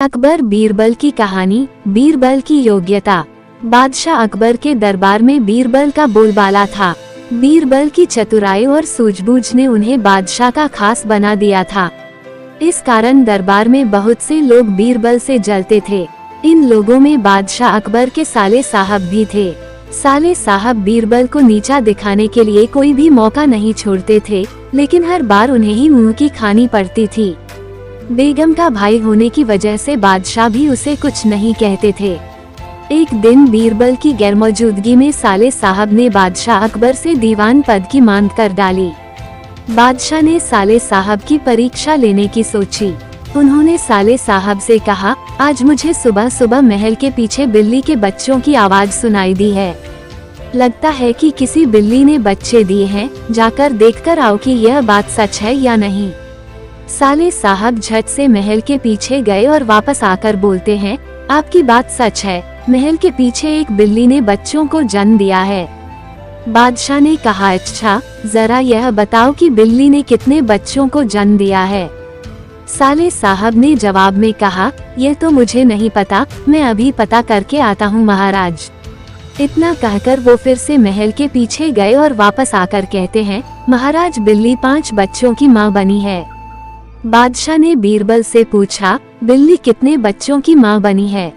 अकबर बीरबल की कहानी। बीरबल की योग्यता। बादशाह अकबर के दरबार में बीरबल का बोलबाला था। बीरबल की चतुराई और सूझबूझ ने उन्हें बादशाह का खास बना दिया था। इस कारण दरबार में बहुत से लोग बीरबल से जलते थे। इन लोगों में बादशाह अकबर के साले साहब भी थे। साले साहब बीरबल को नीचा दिखाने के लिए कोई भी मौका नहीं छोड़ते थे, लेकिन हर बार उन्हें ही मुंह की खानी पड़ती थी। बेगम का भाई होने की वजह से बादशाह भी उसे कुछ नहीं कहते थे। एक दिन बीरबल की गैरमौजूदगी में साले साहब ने बादशाह अकबर से दीवान पद की मांग कर डाली। बादशाह ने साले साहब की परीक्षा लेने की सोची। उन्होंने साले साहब से कहा, आज मुझे सुबह सुबह महल के पीछे बिल्ली के बच्चों की आवाज सुनाई दी है। लगता है कि किसी बिल्ली ने बच्चे दिए हैं, जाकर देखकर आओ कि यह बात सच है या नहीं। साले साहब झट से महल के पीछे गए और वापस आकर बोलते हैं, आपकी बात सच है, महल के पीछे एक बिल्ली ने बच्चों को जन्म दिया है। बादशाह ने कहा, अच्छा जरा यह बताओ कि बिल्ली ने कितने बच्चों को जन्म दिया है। साले साहब ने जवाब में कहा, यह तो मुझे नहीं पता, मैं अभी पता करके आता हूँ महाराज। इतना कहकर वो फिर से महल के पीछे गए और वापस आकर कहते हैं, महाराज बिल्ली 5 बच्चों की माँ बनी है। बादशाह ने बीरबल से पूछा, बिल्ली कितने बच्चों की माँ बनी है।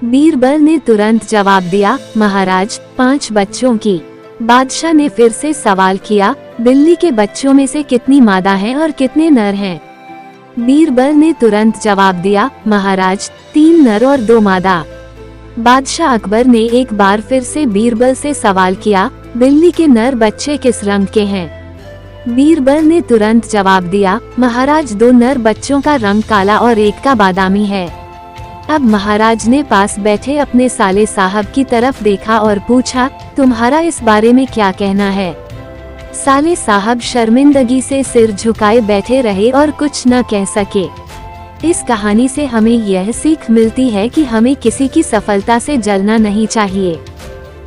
बीरबल ने तुरंत जवाब दिया, महाराज 5 बच्चों की। बादशाह ने फिर से सवाल किया, बिल्ली के बच्चों में से कितनी मादा हैं और कितने नर हैं। बीरबल ने तुरंत जवाब दिया, महाराज 3 नर और 2 मादा। बादशाह अकबर ने एक बार फिर से बीरबल से सवाल किया, बिल्ली के नर बच्चे किस रंग के हैं। बीरबल ने तुरंत जवाब दिया, महाराज 2 नर बच्चों का रंग काला और एक का बादामी है। अब महाराज ने पास बैठे अपने साले साहब की तरफ देखा और पूछा, तुम्हारा इस बारे में क्या कहना है। साले साहब शर्मिंदगी से सिर झुकाए बैठे रहे और कुछ न कह सके। इस कहानी से हमें यह सीख मिलती है कि हमें किसी की सफलता से जलना नहीं चाहिए।